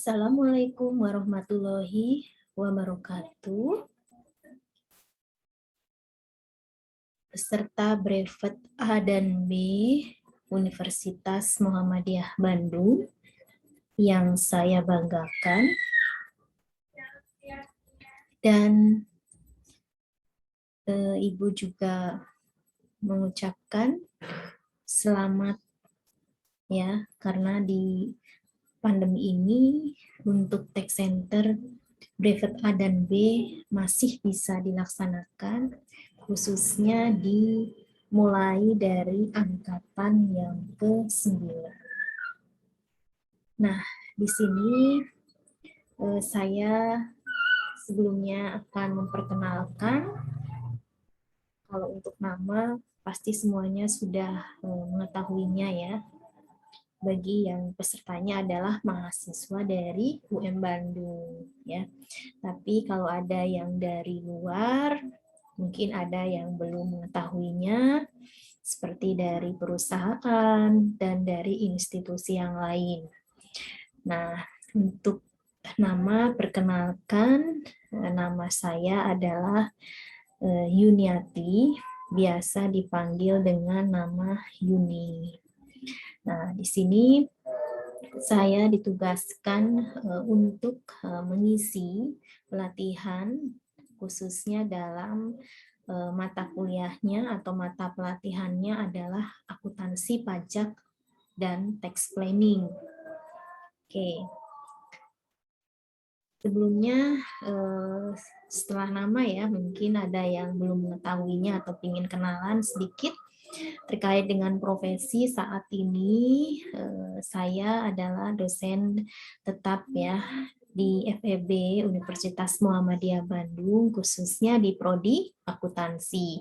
Assalamualaikum warahmatullahi wabarakatuh. Peserta brevet A dan B Universitas Muhammadiyah Bandung yang saya banggakan, dan Ibu juga mengucapkan selamat ya, karena di pandemi ini untuk tech center brevet A dan B masih bisa dilaksanakan, khususnya dimulai dari angkatan yang ke-9. Nah, di sini saya sebelumnya akan memperkenalkan. Kalau untuk nama, pasti semuanya sudah mengetahuinya ya. Bagi yang pesertanya adalah mahasiswa dari UM Bandung ya. Tapi kalau ada yang dari luar, mungkin ada yang belum mengetahuinya, seperti dari perusahaan dan dari institusi yang lain. Nah, untuk nama, perkenalkan, nama saya adalah Yuniati, biasa dipanggil dengan nama Yuni. Nah, di sini saya ditugaskan untuk mengisi pelatihan, khususnya dalam mata kuliahnya atau mata pelatihannya adalah akuntansi pajak dan tax planning. Oke. Sebelumnya, setelah nama ya, mungkin ada yang belum mengetahuinya atau ingin kenalan sedikit terkait dengan profesi saat ini. Saya adalah dosen tetap ya di FEB Universitas Muhammadiyah Bandung, khususnya di Prodi Akuntansi.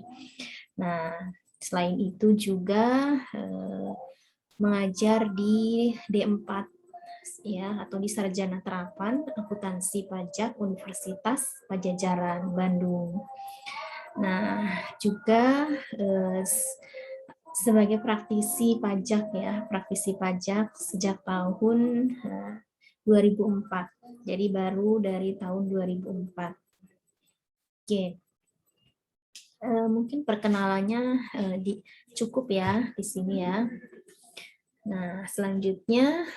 Nah, selain itu juga mengajar di D4 ya, atau di Sarjana Terapan Akuntansi Pajak Universitas Padjadjaran Bandung. Nah, juga sebagai praktisi pajak ya, praktisi pajak sejak tahun 2004. Jadi baru dari tahun 2004. Oke. Mungkin perkenalannya cukup ya di sini ya. Nah, selanjutnya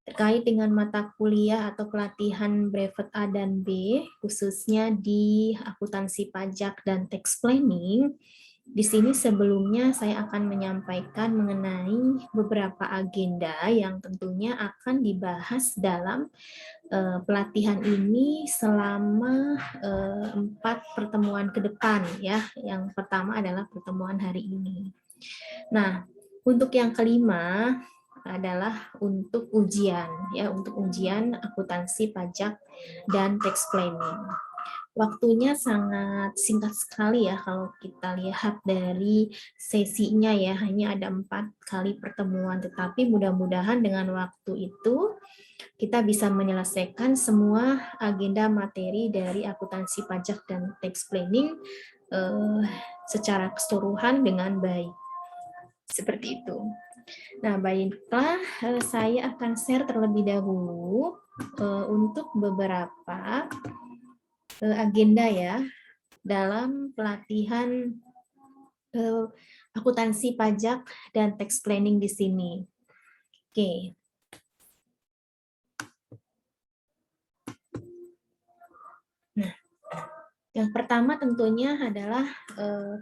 terkait dengan mata kuliah atau pelatihan brevet A dan B, khususnya di akuntansi pajak dan tax planning. Di sini sebelumnya saya akan menyampaikan mengenai beberapa agenda yang tentunya akan dibahas dalam pelatihan ini selama 4 pertemuan ke depan ya. Yang pertama adalah pertemuan hari ini. Nah, untuk yang kelima adalah untuk ujian ya, untuk ujian akuntansi pajak dan tax planning. Waktunya sangat singkat sekali ya kalau kita lihat dari sesinya ya, hanya ada 4 kali pertemuan, tetapi mudah-mudahan dengan waktu itu kita bisa menyelesaikan semua agenda materi dari akuntansi pajak dan tax planning secara keseluruhan dengan baik. Seperti itu. Nah, baiklah, saya akan share terlebih dahulu untuk beberapa agenda ya dalam pelatihan akuntansi pajak dan tax planning di sini. Oke. Nah, yang pertama tentunya adalah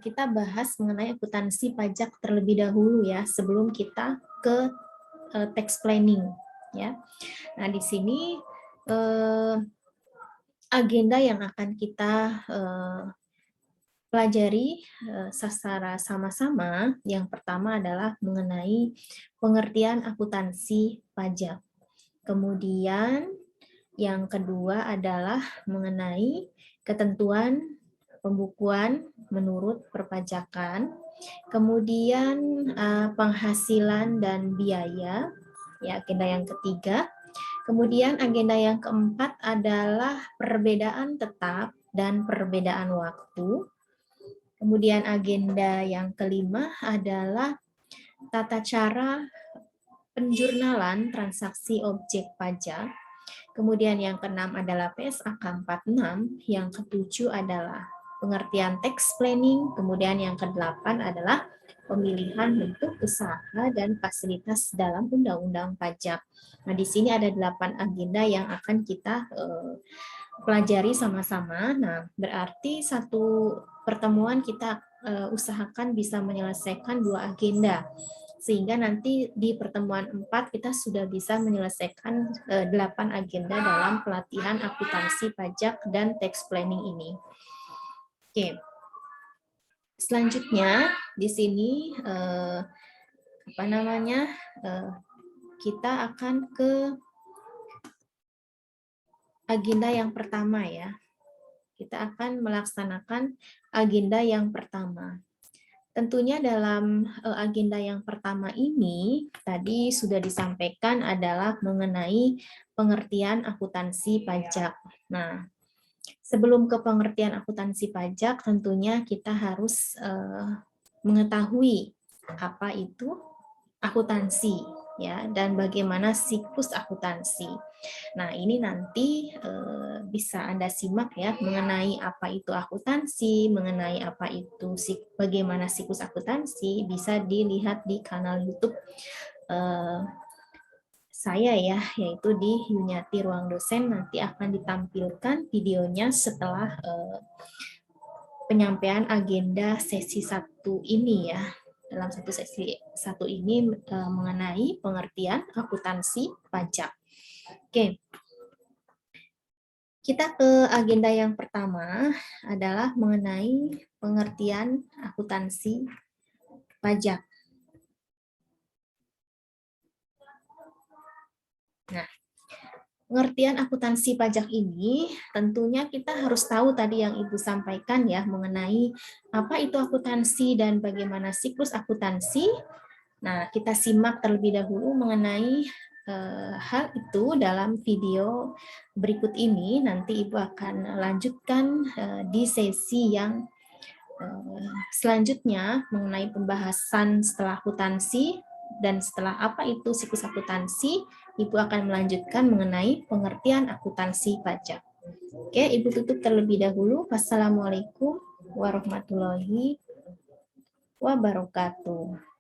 kita bahas mengenai akuntansi pajak terlebih dahulu ya, sebelum kita ke tax planning ya. Nah, di sini agenda yang akan kita pelajari secara sama-sama. Yang pertama adalah mengenai pengertian akuntansi pajak. Kemudian yang kedua adalah mengenai ketentuan pembukuan menurut perpajakan. Kemudian penghasilan dan biaya, ya, agenda yang ketiga. Kemudian agenda yang keempat adalah perbedaan tetap dan perbedaan waktu. Kemudian agenda yang kelima adalah tata cara penjurnalan transaksi objek pajak. Kemudian yang keenam adalah PSAK 46, yang ketujuh adalah pengertian tax planning, kemudian yang kedelapan adalah pemilihan bentuk usaha dan fasilitas dalam undang-undang pajak. Nah, di sini ada 8 agenda yang akan kita pelajari sama-sama. Nah, berarti satu pertemuan kita usahakan bisa menyelesaikan 2 agenda. Sehingga nanti di pertemuan 4 kita sudah bisa menyelesaikan 8 agenda dalam pelatihan akuntansi pajak dan tax planning ini. Oke. Selanjutnya di sini kita akan ke agenda yang pertama ya. Kita akan melaksanakan agenda yang pertama. Tentunya dalam agenda yang pertama ini tadi sudah disampaikan adalah mengenai pengertian akuntansi pajak. Nah, sebelum ke pengertian akuntansi pajak, tentunya kita harus mengetahui apa itu akuntansi ya, dan bagaimana siklus akuntansi. Nah, ini nanti bisa Anda simak ya mengenai apa itu akuntansi, mengenai apa itu bagaimana siklus akuntansi, bisa dilihat di kanal YouTube saya ya, yaitu di Yuniati Ruang Dosen. Nanti akan ditampilkan videonya setelah penyampaian agenda sesi 1 ini ya. Dalam sesi 1 ini mengenai pengertian akuntansi pajak. Oke. Kita ke agenda yang pertama adalah mengenai pengertian akuntansi pajak. Nah, pengertian akuntansi pajak ini tentunya kita harus tahu tadi yang Ibu sampaikan ya mengenai apa itu akuntansi dan bagaimana siklus akuntansi. Nah, kita simak terlebih dahulu mengenai hal itu dalam video berikut ini. Nanti Ibu akan lanjutkan di sesi yang selanjutnya mengenai pembahasan setelah akuntansi dan setelah apa itu siklus akuntansi, Ibu akan melanjutkan mengenai pengertian akuntansi pajak. Oke, Ibu tutup terlebih dahulu. Wassalamualaikum warahmatullahi wabarakatuh.